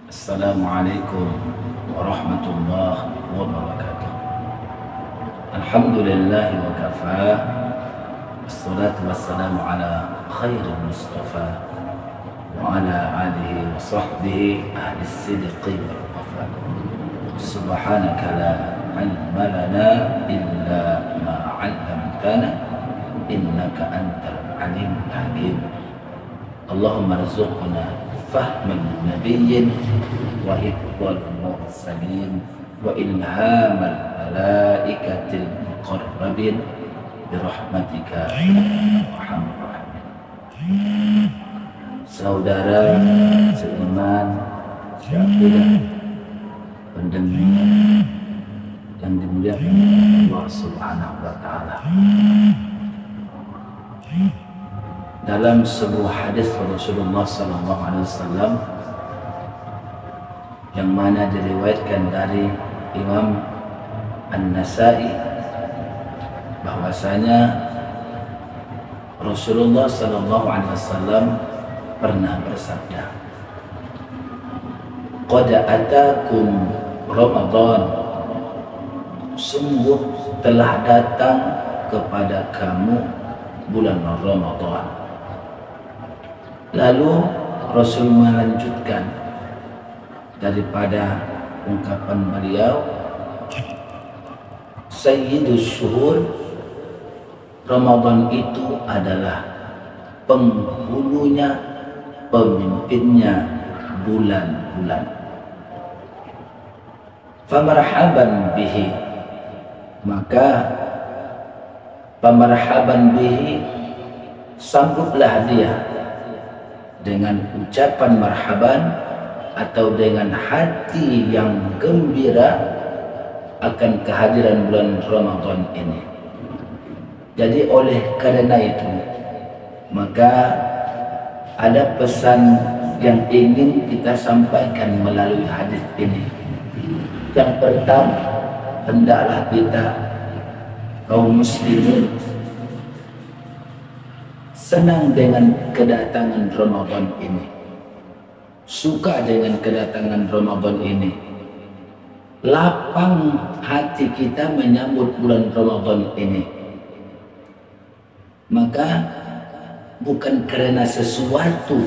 Assalamualaikum warahmatullahi wabarakatuh. Alhamdulillah wa kafa. Wassalatu wassalamu ala khairil mustafa wa ala alihi wa sahbihi ahli sidqi wal wafa. Subhanaka la ilma lana illa ma 'allamtana innaka antal alimul hakim. Allahumma rizqna fahman nabiyyin wa hifdhal mursalin wa ilhamal malaikatil muqarrabin birahmatika ya arhamar rahimin. Saudara seiman, syafidah, pendengar yang dimuliakan Allah Subhanahu wa taala. Dalam sebuah hadis Rasulullah SAW yang mana diriwayatkan dari Imam An-Nasai, bahwasanya Rasulullah SAW pernah bersabda, "Qad atakum Ramadan, sungguh telah datang kepada kamu bulan Ramadan." Lalu Rasul melanjutkan daripada ungkapan beliau, Sayyidus Syuhur, Ramadan itu adalah penghulunya, pemimpinnya bulan-bulan. Famarhaban bihi, maka famarhaban bihi, sambutlah dia dengan ucapan marhaban atau dengan hati yang gembira akan kehadiran bulan Ramadan ini. Jadi oleh karena itu, maka ada pesan yang ingin kita sampaikan melalui hadis ini. Yang pertama, hendaklah kita kaum muslimin senang dengan kedatangan Ramadan ini, suka dengan kedatangan Ramadan ini, lapang hati kita menyambut bulan Ramadan ini. Maka bukan karena sesuatu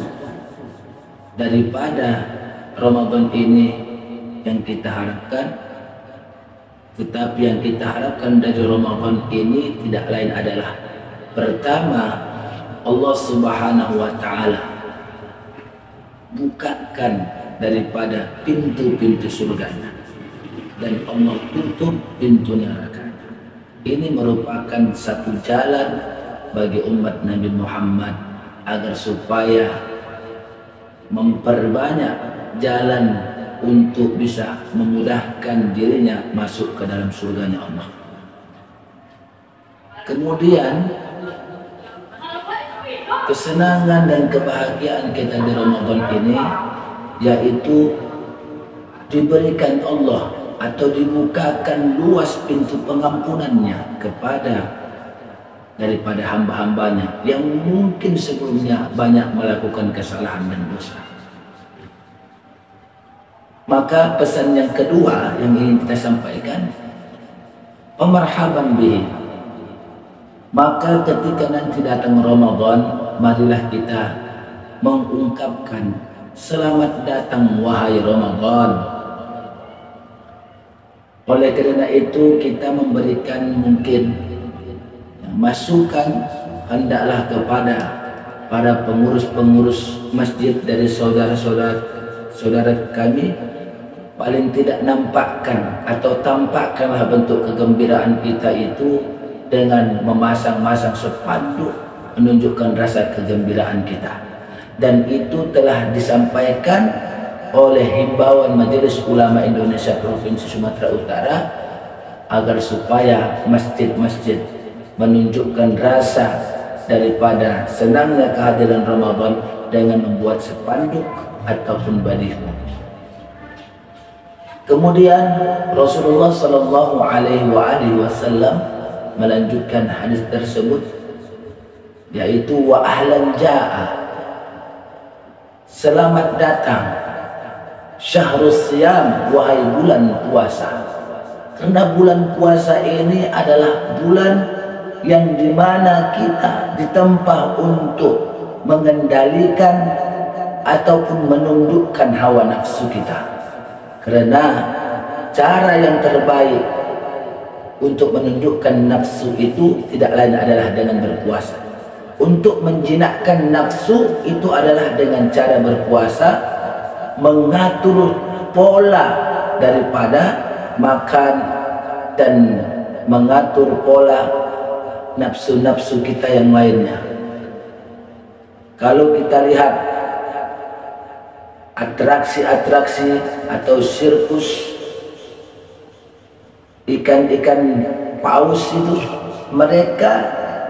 daripada Ramadan ini yang kita harapkan, tetapi yang kita harapkan dari Ramadan ini tidak lain adalah, pertama, Allah Subhanahu wa ta'ala bukakan daripada pintu-pintu surganya, dan Allah tutup pintu neraka. Ini merupakan satu jalan bagi umat Nabi Muhammad agar supaya memperbanyak jalan untuk bisa memudahkan dirinya masuk ke dalam surganya Allah. Kemudian kesenangan dan kebahagiaan kita di Ramadan ini, yaitu diberikan Allah atau dibukakan luas pintu pengampunannya kepada daripada hamba-hambanya yang mungkin sebelumnya banyak melakukan kesalahan dan dosa. Maka pesan yang kedua yang ingin kita sampaikan, pemarhaban bihi. Maka ketika nanti datang Ramadan, marilah kita mengungkapkan selamat datang wahai Ramadan. Oleh karena itu kita memberikan mungkin masukan, hendaklah kepada para pengurus-pengurus masjid dari saudara-saudara kami, paling tidak nampakkan atau tampakkanlah bentuk kegembiraan kita itu dengan memasang-masang spanduk menunjukkan rasa kegembiraan kita. Dan itu telah disampaikan oleh himbauan Majelis Ulama Indonesia Provinsi Sumatera Utara agar supaya masjid-masjid menunjukkan rasa daripada senangnya kehadiran Ramadan dengan membuat spanduk ataupun baliho. Kemudian Rasulullah Shallallahu Alaihi Wasallam melanjutkan hadis tersebut, yaitu wa ahlan jaa, selamat datang Syahrus Siyam, wahai bulan puasa. Karena bulan puasa ini adalah bulan yang dimana kita ditempa untuk mengendalikan ataupun menundukkan hawa nafsu kita. Karena cara yang terbaik untuk menundukkan nafsu itu tidak lain adalah dengan berpuasa. Untuk menjinakkan nafsu itu adalah dengan cara berpuasa, mengatur pola daripada makan dan mengatur pola nafsu-nafsu kita yang lainnya. Kalau kita lihat atraksi-atraksi atau sirkus ikan-ikan paus itu, mereka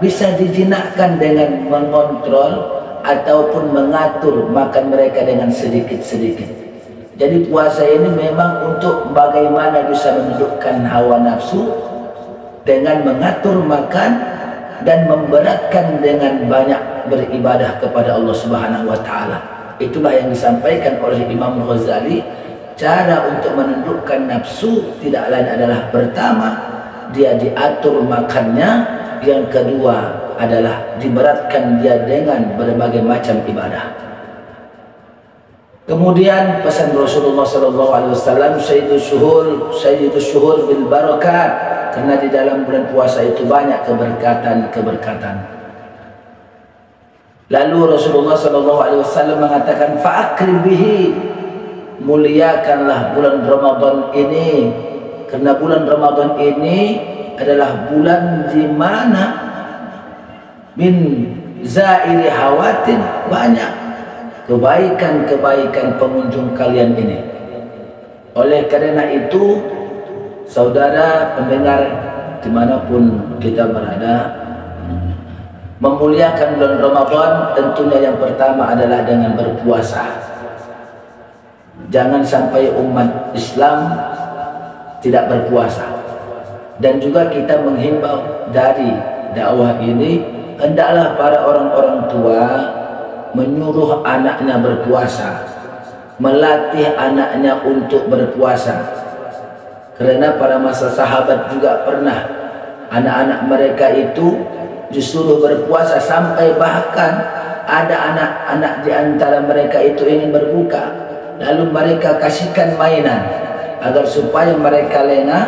bisa dijinakkan dengan mengontrol ataupun mengatur makan mereka dengan sedikit-sedikit. Jadi puasa ini memang untuk bagaimana bisa menundukkan hawa nafsu dengan mengatur makan dan memberatkan dengan banyak beribadah kepada Allah Subhanahu wa taala. Itulah yang disampaikan oleh Imam Ghazali. Cara untuk menundukkan nafsu tidak lain adalah pertama, dia diatur makannya, yang kedua adalah diberatkan dia dengan berbagai macam ibadah. Kemudian pesan Rasulullah SAW, Sayyidus Syuhur bil barakat, karena di dalam bulan puasa itu banyak keberkatan. Lalu Rasulullah SAW mengatakan, fa'akrim bihi, muliakanlah bulan Ramadan ini, karena bulan Ramadan ini adalah bulan di mana min zairi hawatin, banyak kebaikan-kebaikan pengunjung kalian ini. Oleh karena itu, saudara pendengar dimanapun kita berada, memuliakan bulan Ramadan tentunya yang pertama adalah dengan berpuasa. Jangan sampai umat Islam tidak berpuasa. Dan juga kita menghimbau dari dakwah ini, hendaklah para orang-orang tua menyuruh anaknya berpuasa, melatih anaknya untuk berpuasa. Karena pada masa sahabat juga pernah anak-anak mereka itu disuruh berpuasa, sampai bahkan ada anak-anak di antara mereka itu ingin berbuka, lalu mereka kasihkan mainan agar supaya mereka lengah,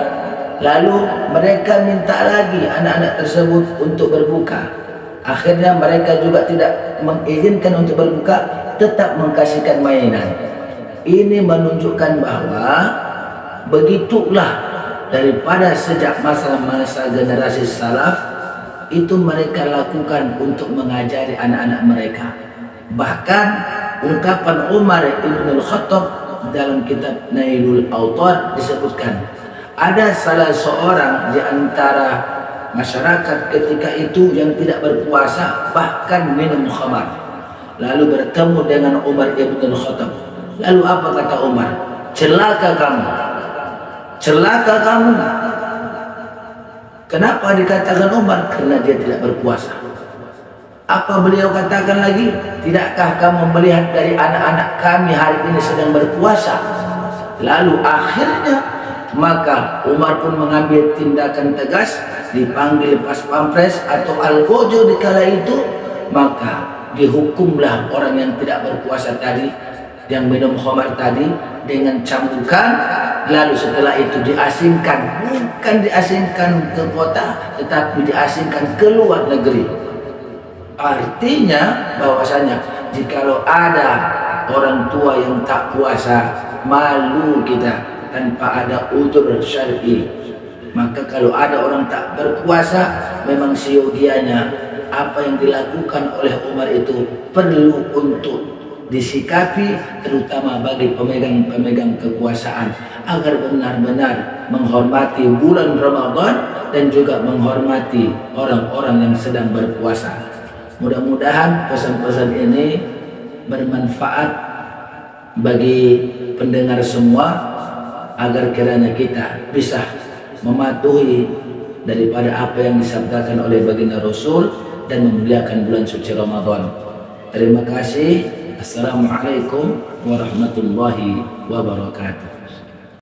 lalu mereka minta lagi anak-anak tersebut untuk berbuka. Akhirnya mereka juga tidak mengizinkan untuk berbuka, tetap mengkasihkan mainan. Ini menunjukkan bahwa begitulah daripada sejak masa-masa generasi salaf itu mereka lakukan untuk mengajari anak-anak mereka. Bahkan ungkapan Umar ibn al-Khattab dalam kitab Nailul Autar disebutkan, ada salah seorang di antara masyarakat ketika itu yang tidak berpuasa, bahkan minum khamar. Lalu bertemu dengan Umar ibn al-Khattab. Lalu apa kata Umar? Celaka kamu, celaka kamu. Kenapa dikatakan Umar? Karena dia tidak berpuasa. Apa beliau katakan lagi? Tidakkah kamu melihat dari anak-anak kami hari ini sedang berpuasa? Lalu akhirnya maka Umar pun mengambil tindakan tegas, dipanggil pas pampres atau algojo di kala itu, maka dihukumlah orang yang tidak berpuasa tadi, yang minum khamar tadi, dengan cambukan. Lalu setelah itu diasingkan, bukan diasingkan ke kota, tetapi diasingkan ke luar negeri. Artinya bahwasanya jikalau ada orang tua yang tak puasa, malu kita tanpa ada udzur syar'i. Maka kalau ada orang tak berpuasa, memang siogianya apa yang dilakukan oleh Umar itu perlu untuk disikapi, terutama bagi pemegang-pemegang kekuasaan, agar benar-benar menghormati bulan Ramadan dan juga menghormati orang-orang yang sedang berpuasa. Mudah-mudahan pesan-pesan ini bermanfaat bagi pendengar semua, agar kiranya kita bisa mematuhi daripada apa yang disabdakan oleh baginda Rasul dan memuliakan bulan suci Ramadan. Terima kasih. Assalamualaikum warahmatullahi wabarakatuh.